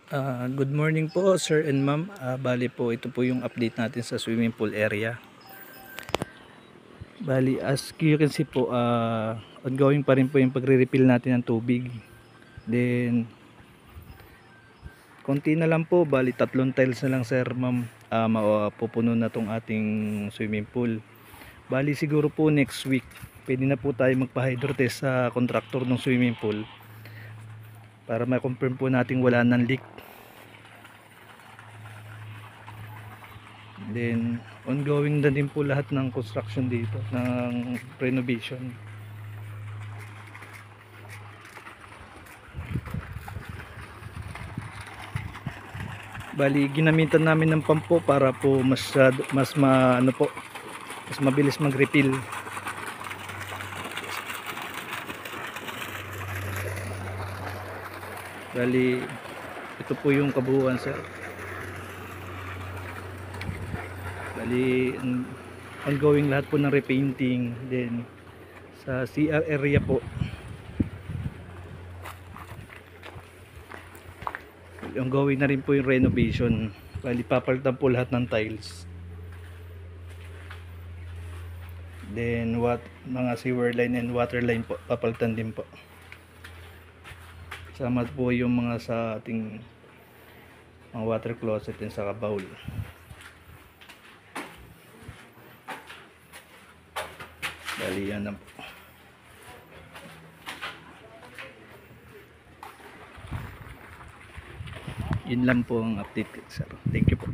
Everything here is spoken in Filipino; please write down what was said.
Good morning po sir and ma'am. Bali po ito po yung update natin sa swimming pool area. Bali as you can see po, ongoing pa rin po yung pagre-refill natin ng tubig. Then konti na lang po, bali 3 tiles na lang sir ma'am, mapupuno na tong ating swimming pool. Bali siguro po next week pwede na po tayo magpa-hydro test sa contractor ng swimming pool para ma-confirm po natin wala nang leak. Then ongoing na din po lahat ng construction dito ng renovation. Bali ginamitan namin ng pump po para po mas mabilis mag-refill. Bali ito po yung kabuuan sir. Bali ongoing lahat po ng repainting. Then sa CR area po ongoing na rin po yung renovation. Bali papalitan po lahat ng tiles. Then mga sewer line and water line po papalitan din po. Sama po yung mga sa ating mga water closet and saka bowl. Bali yan na po. Yun lang po ang update sir. Thank you po.